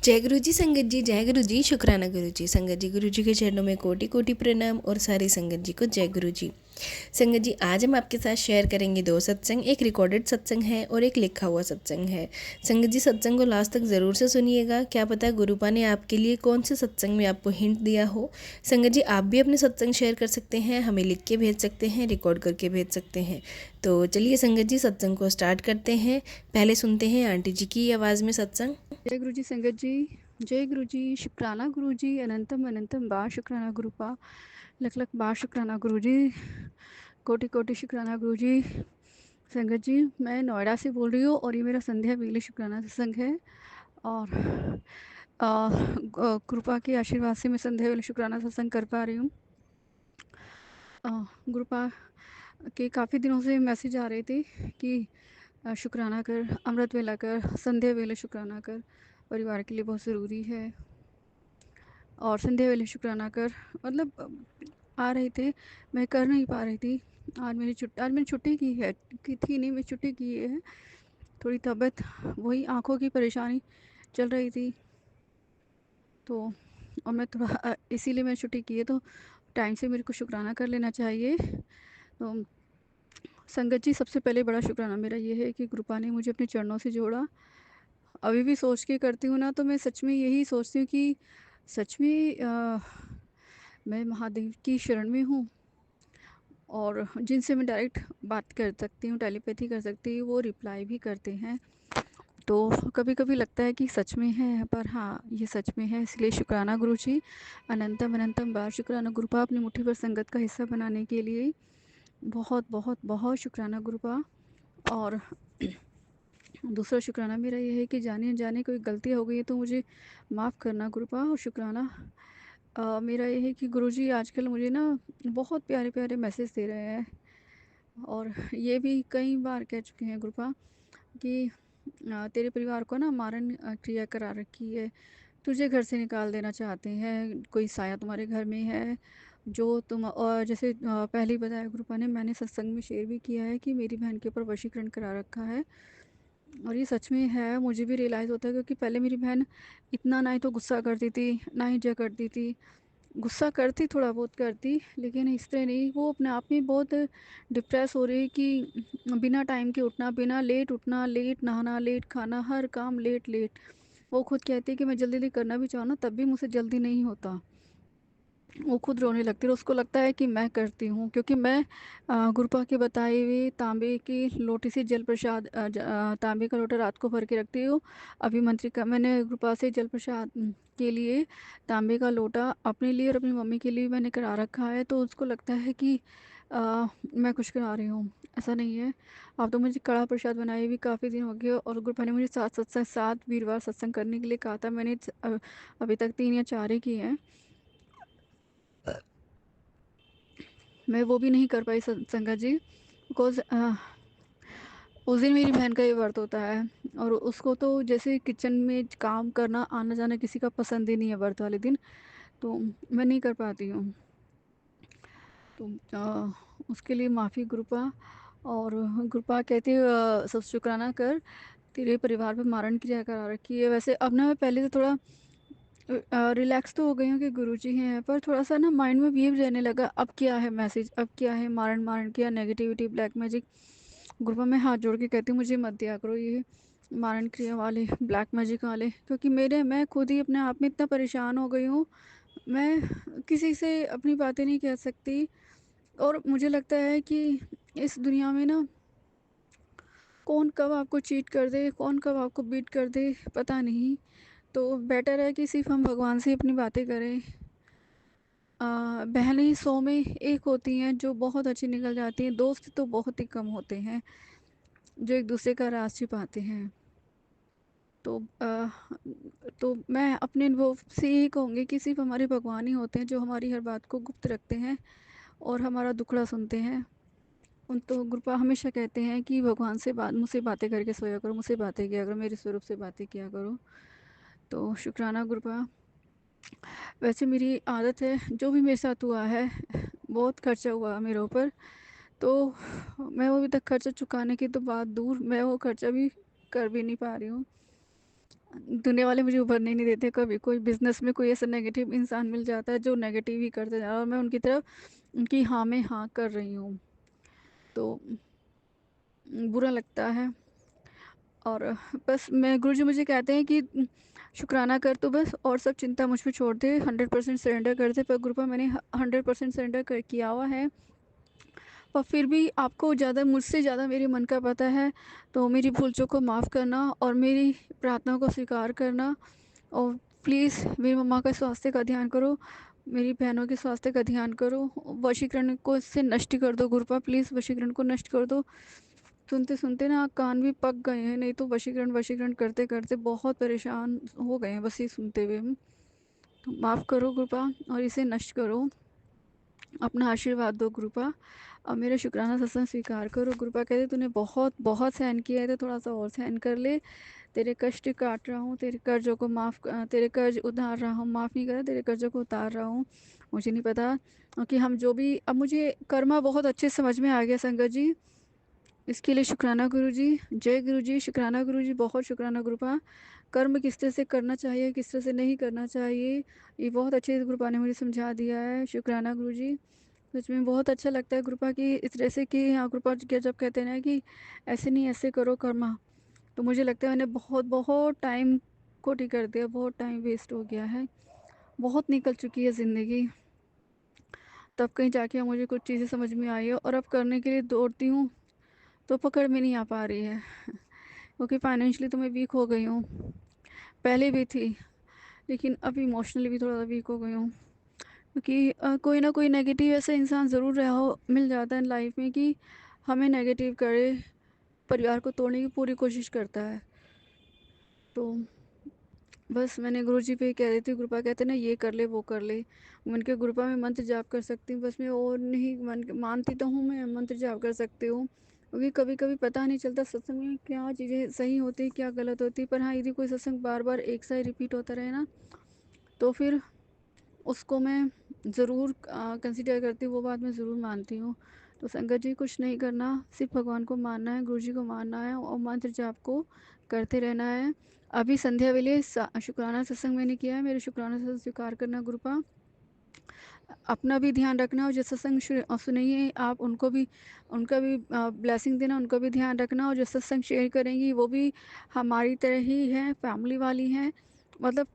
जय गुरु जी संगत जी, जय गुरु जी, शुक्राना गुरु जी। संगत जी, गुरु जी के चरणों में कोटि कोटि प्रणाम और सारी संगत जी को जय गुरु जी। संगत जी, आज हम आपके साथ शेयर करेंगे दो सत्संग। एक रिकॉर्डेड सत्संग है और एक लिखा हुआ सत्संग है। संगत जी, सत्संग को लास्ट तक ज़रूर से सुनिएगा। क्या पता गुरुपा ने आपके लिए कौन से सत्संग में आपको हिंट दिया हो। संगत जी, आप भी अपने सत्संग शेयर कर सकते हैं, हमें लिख के भेज सकते हैं, रिकॉर्ड करके भेज सकते हैं। तो चलिए संगत जी, सत्संग को स्टार्ट करते हैं। पहले सुनते हैं आंटी जी की आवाज़ में सत्संग। जय गुरु जी संगत जी, जय गुरु जी, शुक्राना गुरु जी, अनंतम अनंतम बार शुक्राना गुरुपा, लख लख बार शुक्राना गुरु जी, कोटि कोटि शुक्राना गुरु जी। संगत जी, मैं नोएडा से बोल रही हूँ और ये मेरा संध्या वेले शुक्राना सत्संग है। और गुरुपा के आशीर्वाद से मैं संध्या वेले शुक्राना सत्संग कर पा रही हूँ। गुरुपा के काफ़ी दिनों से मैसेज आ रहे थे कि शुक्राना कर, अमृत वेला कर, संध्या वेले शुक्राना कर, परिवार के लिए बहुत ज़रूरी है। और संध्या वेले शुक्राना कर, मतलब आ रहे थे, मैं कर नहीं पा रही थी। आज मैंने छुट्टी की है, की थी नहीं, मैं छुट्टी की है। थोड़ी तबीयत, वही आँखों की परेशानी चल रही थी, तो और मैं थोड़ा इसीलिए मैं छुट्टी की है, तो टाइम से मेरे को शुक्राना कर लेना चाहिए। तो संगत जी, सबसे पहले बड़ा शुक्राना मेरा ये है कि गुरुपा ने मुझे अपने चरणों से जोड़ा। अभी भी सोच के करती हूँ ना, तो मैं सच में यही सोचती हूँ कि सच में मैं महादेव की शरण में हूँ, और जिनसे मैं डायरेक्ट बात कर सकती हूँ, टेलीपैथी कर सकती हूँ, वो रिप्लाई भी करते हैं। तो कभी कभी लगता है कि सच में है, पर हाँ, ये सच में है, इसलिए शुक्राना गुरु जी, अनंतम अनंतम बार शुक्राना गुरुपा, अपनी मुट्ठी पर संगत का हिस्सा बनाने के लिए बहुत बहुत बहुत शुक्राना गुरुपा। और दूसरा शुक्राना मेरा ये है कि जाने अनजाने कोई गलती हो गई है तो मुझे माफ़ करना गुरुपा। और शुक्राना मेरा ये है कि गुरुजी आजकल मुझे ना बहुत प्यारे प्यारे मैसेज दे रहे हैं, और ये भी कई बार कह चुके हैं गुरुपा कि तेरे परिवार को ना मारण क्रिया करा रखी है, तुझे घर से निकाल देना चाहते हैं, कोई साया तुम्हारे घर में है जो तुम, और जैसे पहले ही बताया गुरुपा ने, मैंने सत्संग में शेयर भी किया है कि मेरी बहन के ऊपर वशीकरण करा रखा है। और ये सच में है, मुझे भी रियलाइज़ होता है, क्योंकि पहले मेरी बहन इतना ना ही तो गुस्सा करती थी, ना ही झगड़ती थी। गुस्सा करती, थोड़ा बहुत करती, लेकिन इस तरह नहीं। वो अपने आप में बहुत डिप्रेस हो रही कि बिना टाइम के उठना, बिना लेट उठना, लेट नहाना, लेट खाना, हर काम लेट लेट। वो खुद कहती है कि मैं जल्दी जल्दी करना भी चाहूँ ना, तब भी मुझसे जल्दी नहीं होता। वो खुद रोने लगती है, और उसको लगता है कि मैं करती हूँ, क्योंकि मैं गुरुपा के बताए हुए तांबे की लोटे से जल प्रसाद, तांबे का लोटा रात को भर के रखती हूँ। अभी मंत्री का मैंने गुरुपा से जल प्रसाद के लिए तांबे का लोटा अपने लिए और अपनी मम्मी के लिए मैंने करा रखा है, तो उसको लगता है कि मैं कुछ करा रही हूँ। ऐसा नहीं है। अब तो मुझे कड़ा प्रसाद बनाए भी काफ़ी दिन हो गए, और गुरुपा ने मुझे सात वीरवार सत्संग करने के लिए कहा था। मैंने अभी तक 3 या 4 ही किए हैं। मैं वो भी नहीं कर पाई संगत जी, बिकॉज़ उस दिन मेरी बहन का ये व्रत होता है, और उसको तो जैसे किचन में काम करना आना जाना किसी का पसंद ही नहीं है व्रत वाले दिन, तो मैं नहीं कर पाती हूँ। तो उसके लिए माफ़ी गुरुपा। और गुरुपा कहती है सब शुक्राना कर, तेरे परिवार पे मारण क्रिया करा रखी है। वैसे अब ना मैं पहले से थोड़ा रिलैक्स तो हो गई हूँ कि गुरुजी हैं, पर थोड़ा सा ना माइंड में वेव रहने लगा, अब क्या है मैसेज, अब क्या है, मारण मारण किया, नेगेटिविटी, ब्लैक मैजिक। गुरुपा में हाथ जोड़ के कहती हूँ, मुझे मत दिया करो ये मारण क्रिया वाले, ब्लैक मैजिक वाले, क्योंकि मैं खुद ही अपने आप में इतना परेशान हो गई हूँ। मैं किसी से अपनी बातें नहीं कह सकती, और मुझे लगता है कि इस दुनिया में ना कौन कब आपको चीट कर दे, कौन कब आपको बीट कर दे, पता नहीं। तो बेटर है कि सिर्फ हम भगवान से अपनी बातें करें। बहनें 100 में एक होती हैं जो बहुत अच्छी निकल जाती हैं, दोस्त तो बहुत ही कम होते हैं जो एक दूसरे का राज छिपाते हैं। तो तो मैं अपने अनुभव से यही कहूँगी कि सिर्फ हमारे भगवान ही होते हैं जो हमारी हर बात को गुप्त रखते हैं और हमारा दुखड़ा सुनते हैं। उन तो गुरुपा हमेशा कहते हैं कि भगवान से बात, मुझसे बातें करके सोया करो, मुझसे बातें किया करो, मेरे स्वरूप से बातें किया करो। तो शुक्राना गुरुपा। वैसे मेरी आदत है, जो भी मेरे साथ हुआ है, बहुत खर्चा हुआ मेरे ऊपर, तो मैं वो अभी तक खर्चा चुकाने की तो बात दूर, मैं वो खर्चा भी कर भी नहीं पा रही हूँ। दुनिया वाले मुझे उभरने नहीं देते। कभी कोई बिज़नेस में कोई ऐसा नेगेटिव इंसान मिल जाता है जो नेगेटिव ही करते जा रहा है और मैं उनकी तरफ उनकी हाँ में हाँ कर रही हूँ। तो बुरा लगता है। और बस मैं गुरुजी मुझे कहते हैं कि शुक्राना कर तो बस और सब चिंता मुझ पे छोड़ दे, 100% सरेंडर कर दे। पर गुरुपा मैंने 100% सरेंडर किया हुआ है, पर फिर भी आपको ज़्यादा मुझसे ज़्यादा मेरे मन का पता है। तो मेरी भूल चूक को माफ़ करना और मेरी प्रार्थना को स्वीकार करना। और प्लीज़ मेरी मम्मा का स्वास्थ्य का ध्यान करो, मेरी बहनों के स्वास्थ्य का ध्यान करो। वशीकरण को इससे नष्ट कर दो गुरुपा, प्लीज़ वशीकरण को नष्ट कर दो। सुनते सुनते ना कान भी पक गए हैं, नहीं तो वशीकरण वशीकरण करते करते बहुत परेशान हो गए हैं बस ये सुनते हुए हम। तो माफ़ करो कृपा और इसे नष्ट करो, अपना आशीर्वाद दो कृपा और मेरा शुक्राना सत्संग स्वीकार करो। कृपा कहते तूने बहुत बहुत सहन किया है तो थोड़ा सा और सहन कर ले। तेरे कष्ट काट रहा हूँ, तेरे कर्जों को तेरे कर्ज उतार रहा हूँ, माफ़ नहीं करा, तेरे कर्जों को उतार रहा हूँ। मुझे नहीं पता कि हम जो भी, अब मुझे कर्मा बहुत अच्छे समझ में आ गया संगत जी। इसके लिए शुक्राना गुरुजी, जय गुरुजी, शुक्राना गुरुजी, बहुत शुक्राना गुरुपा। कर्म किस तरह से करना चाहिए, किस तरह से नहीं करना चाहिए, ये बहुत अच्छे से गुरुपा ने मुझे समझा दिया है। शुक्राना गुरुजी, सच में बहुत अच्छा लगता है गुरुपा की इस तरह से कि हाँ गुरुपा क्या जब कहते हैं ना कि ऐसे नहीं ऐसे करो कर्मा, तो मुझे लगता है मैंने बहुत बहुत टाइम खोटी कर दिया, बहुत टाइम वेस्ट हो गया है, बहुत निकल चुकी है ज़िंदगी। तब कहीं जाके मुझे कुछ चीज़ें समझ में आई है और अब करने के लिए दौड़ती हूँ तो पकड़ में नहीं आ पा रही है, क्योंकि फाइनेंशियली तो मैं वीक हो गई हूँ, पहले भी थी, लेकिन अब इमोशनली भी थोड़ा सा वीक हो गई हूँ। क्योंकि कोई ना कोई नेगेटिव ऐसा इंसान ज़रूर रहा हो मिल जाता है लाइफ में कि हमें नेगेटिव करे, परिवार को तोड़ने की पूरी कोशिश करता है। तो बस मैंने गुरुजी पे कह रही थी, गुरुपा कहते ना ये कर ले वो कर ले, मन के गुरुपा में मंत्र जाप कर सकती हूँ, बस मैं और नहीं मानती तो हूँ, मैं मंत्र जाप कर सकती हूँ। क्योंकि कभी कभी पता नहीं चलता सत्संग में क्या चीज़ें सही होती क्या गलत होती। पर हाँ यदि कोई सत्संग बार बार एक सा ही रिपीट होता रहे ना, तो फिर उसको मैं ज़रूर कंसिडर करती हूँ, वो बात मैं ज़रूर मानती हूँ। तो संगत जी कुछ नहीं करना, सिर्फ भगवान को मानना है, गुरु जी को मानना है और मंत्र जाप को करते रहना है। अभी संध्या वेले शुक्राना सत्संग मैंने किया है, मेरे शुक्राना सत्संग स्वीकार करना गुरुपा। अपना भी ध्यान रखना और जो सत्संग सुनेंगे आप उनको भी, उनका भी ब्लेसिंग देना, उनका भी ध्यान रखना। और जो सत्संग शेयर करेंगी वो भी हमारी तरह ही है, फैमिली वाली हैं, मतलब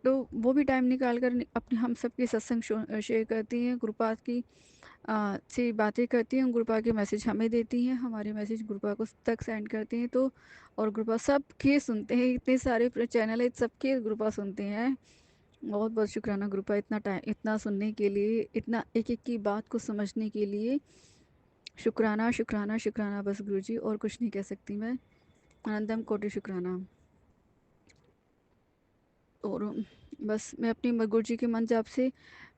तो वो भी टाइम निकाल कर अपने हम सबके सत्संग शेयर करती हैं, गुरुपाद की से बातें करती हैं, गुरुपा के मैसेज हमें देती हैं, हमारे मैसेज गुरुपा को तक सेंड करती हैं। तो और गुरुपा सबके सुनते हैं, इतने सारे चैनल है सबके गुरुपा सुनते हैं। बहुत बहुत शुक्राना गुरुपा इतना टाइम, इतना सुनने के लिए, इतना एक एक की बात को समझने के लिए। शुक्राना शुक्राना शुक्राना बस गुरुजी, और कुछ नहीं कह सकती मैं। अनंतम कोटि शुक्राना। और बस मैं अपनी गुरुजी के मन जाप से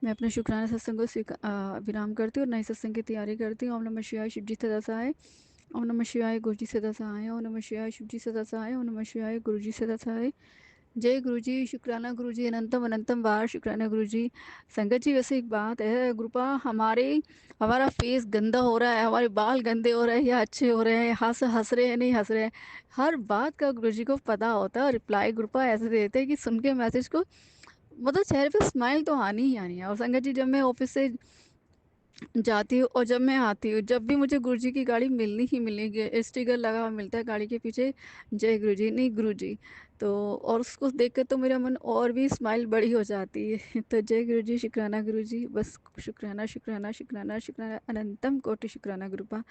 मैं अपने शुक्राना सत्संग को विराम करती हूँ और नए सत्संग की तैयारी करती हूँ। ओम नमः शिवाय, शिव जी सदा सहाय। ओम नमः शिवाय, गुरु जी सदा सहाय। ओम नमः शिवाय, शिव जी सदा सहाय। ओम नमः शिवाय, गुरु जी सदा सहाय। जय गुरुजी, शुक्राना गुरुजी, अनंतम अनंतम बार शुक्राना गुरुजी। संगत जी वैसे एक बात है गुरुपा, हमारा फेस गंदा हो रहा है, हमारे बाल गंदे हो रहे हैं या अच्छे हो रहे हैं, हंस हंस रहे हैं नहीं हंस रहे हैं, हर बात का गुरुजी को पता होता है। और रिप्लाई गुरुपा ऐसे देते हैं कि सुन के मैसेज को मतलब चेहरे पे स्माइल तो आनी ही आनी है। और संगत जी जब मैं ऑफिस से जाती हूँ और जब मैं आती हूँ, जब भी मुझे गुरुजी की गाड़ी मिलनी ही मिलेगी, स्टिकर लगा हुआ मिलता है गाड़ी के पीछे, जय गुरुजी नहीं गुरुजी। तो और उसको देख कर तो मेरा मन और भी स्माइल बड़ी हो जाती है। तो जय गुरुजी, शुक्राना गुरुजी, बस शुक्राना शुक्राना शुक्राना शुक्राना, अनंतम कोटि शुक्राना गुरुपा।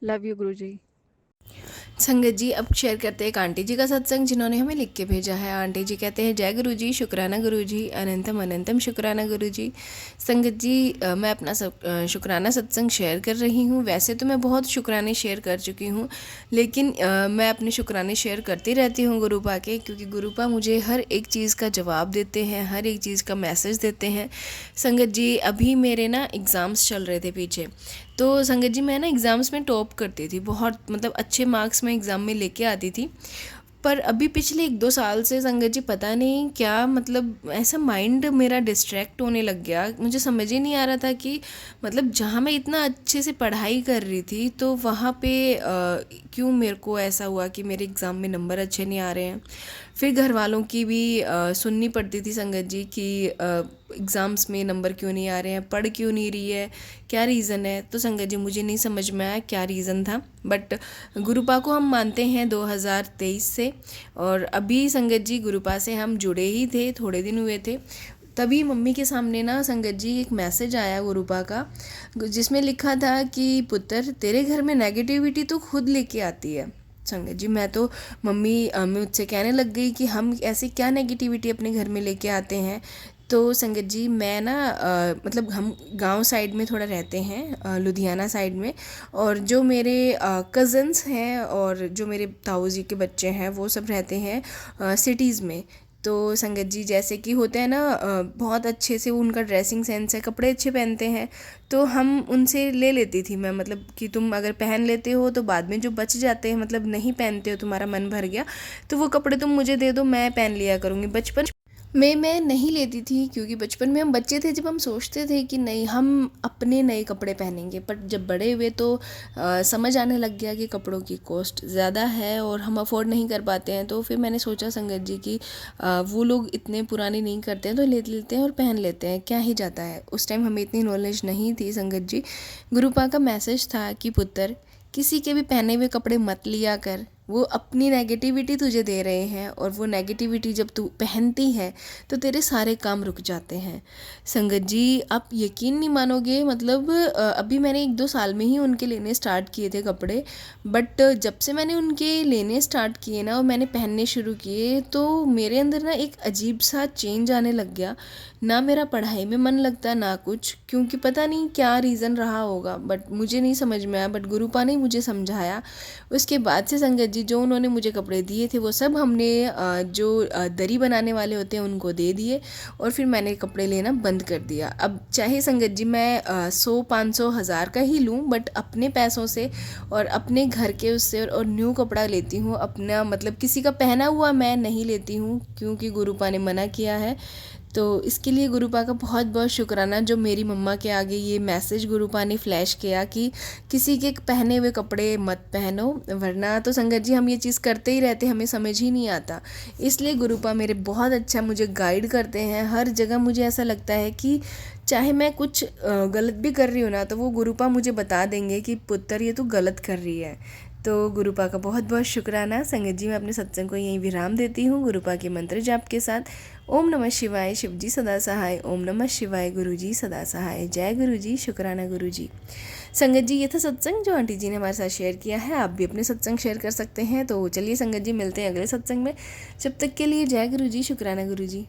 लव यू गुरुजी। संगत जी अब शेयर करते हैं एक आंटी जी का सत्संग जिन्होंने हमें लिख के भेजा है। आंटी जी कहते हैं जय गुरु जी, शुक्राना गुरु जी, अनंतम अनंतम शुक्राना गुरु जी। संगत जी मैं अपना शुक्राना सत्संग शेयर कर रही हूँ। वैसे तो मैं बहुत शुक्राने शेयर कर चुकी हूँ, लेकिन मैं अपने शुक्राने शेयर करती रहती हूँ गुरुपा के, क्योंकि गुरुपा मुझे हर एक चीज़ का जवाब देते हैं, हर एक चीज़ का मैसेज देते हैं। संगत जी अभी मेरे ना एग्ज़ाम्स चल रहे थे पीछे, तो संगत जी मैं ना एग्ज़ाम्स में टॉप करती थी, बहुत मतलब अच्छे मार्क्स मैं एग्ज़ाम में लेके आती थी। पर अभी पिछले 1-2 साल से संगत जी पता नहीं क्या, मतलब ऐसा माइंड मेरा डिस्ट्रैक्ट होने लग गया। मुझे समझ ही नहीं आ रहा था कि मतलब जहाँ मैं इतना अच्छे से पढ़ाई कर रही थी तो वहाँ पे क्यों मेरे को ऐसा हुआ कि मेरे एग्ज़ाम में नंबर अच्छे नहीं आ रहे हैं। फिर घर वालों की भी सुननी पड़ती थी संगत जी कि एग्ज़ाम्स में नंबर क्यों नहीं आ रहे हैं, पढ़ क्यों नहीं रही है, क्या रीज़न है। तो संगत जी मुझे नहीं समझ में आया क्या रीज़न था, बट गुरुपा को हम मानते हैं 2023 से, और अभी संगत जी गुरुपा से हम जुड़े ही थे, थोड़े दिन हुए थे। तभी मम्मी के सामने ना संगत जी एक मैसेज आया गुरुपा का, जिसमें लिखा था कि पुत्र तेरे घर में नेगेटिविटी तो खुद लेके आती है। संगत जी मैं तो मम्मी मुझसे कहने लग गई कि हम ऐसे क्या नेगेटिविटी अपने घर में लेके आते हैं। तो संगत जी मैं ना मतलब हम गांव साइड में थोड़ा रहते हैं, लुधियाना साइड में, और जो मेरे कज़न्स हैं और जो मेरे ताऊ जी के बच्चे हैं वो सब रहते हैं सिटीज़ में। तो संगत जी जैसे कि होते हैं ना, बहुत अच्छे से उनका ड्रेसिंग सेंस है, कपड़े अच्छे पहनते हैं, तो हम उनसे ले लेती थी मैं, मतलब कि तुम अगर पहन लेते हो तो बाद में जो बच जाते हैं, मतलब नहीं पहनते हो, तुम्हारा मन भर गया तो वो कपड़े तुम मुझे दे दो, मैं पहन लिया करूँगी। बचपन में मैं नहीं लेती थी क्योंकि बचपन में हम बच्चे थे, जब हम सोचते थे कि नहीं हम अपने नए कपड़े पहनेंगे, पर जब बड़े हुए तो समझ आने लग गया कि कपड़ों की कॉस्ट ज़्यादा है और हम अफोर्ड नहीं कर पाते हैं। तो फिर मैंने सोचा संगत जी कि वो लोग इतने पुराने नहीं करते हैं तो ले लेते हैं और पहन लेते हैं, क्या ही जाता है। उस टाइम हमें इतनी नॉलेज नहीं थी संगत जी। गुरुपा का मैसेज था कि पुत्र किसी के भी पहने हुए कपड़े मत लिया कर, वो अपनी नेगेटिविटी तुझे दे रहे हैं, और वो नेगेटिविटी जब तू पहनती है तो तेरे सारे काम रुक जाते हैं। संगत जी आप यकीन नहीं मानोगे, मतलब अभी मैंने 1-2 साल में ही उनके लेने स्टार्ट किए थे कपड़े, बट जब से मैंने उनके लेने स्टार्ट किए ना और मैंने पहनने शुरू किए तो मेरे अंदर ना एक अजीब सा चेंज आने लग गया। ना मेरा पढ़ाई में मन लगता ना कुछ, क्योंकि पता नहीं क्या रीज़न रहा होगा, बट मुझे नहीं समझ में आया, बट गुरुपा ने मुझे समझाया। उसके बाद से संगत जी जो उन्होंने मुझे कपड़े दिए थे वो सब हमने जो दरी बनाने वाले होते हैं उनको दे दिए, और फिर मैंने कपड़े लेना बंद कर दिया। अब चाहे संगत जी मैं 100-500 हज़ार का ही लूँ, बट अपने पैसों से और अपने घर के उससे और न्यू कपड़ा लेती हूँ अपना, मतलब किसी का पहना हुआ मैं नहीं लेती हूँ क्योंकि गुरुपा ने मना किया है। तो इसके लिए गुरुपा का बहुत बहुत शुक्राना जो मेरी मम्मा के आगे ये मैसेज गुरुपा ने फ्लैश किया कि किसी के पहने हुए कपड़े मत पहनो, वरना तो संगत जी हम ये चीज़ करते ही रहते, हमें समझ ही नहीं आता। इसलिए गुरुपा मेरे बहुत अच्छा मुझे गाइड करते हैं हर जगह। मुझे ऐसा लगता है कि चाहे मैं कुछ गलत भी कर रही हूँ ना, तो वो गुरुपा मुझे बता देंगे कि पुत्र ये तू गलत कर रही है। तो गुरुपा का बहुत बहुत शुक्राना। संगत जी मैं अपने सत्संग को यहीं विराम देती हूँ गुरुपा के मंत्र जाप के साथ। ओम नमः शिवाय, शिवजी सदा सहाय। ओम नमः शिवाय, गुरुजी सदा सहाय। जय गुरुजी, शुक्राना गुरुजी। संगत जी ये था सत्संग जो आंटी जी ने हमारे साथ शेयर किया है। आप भी अपने सत्संग शेयर कर सकते हैं। तो चलिए संगत जी मिलते हैं अगले सत्संग में। जब तक के लिए जय गुरुजी, शुक्राना गुरुजी।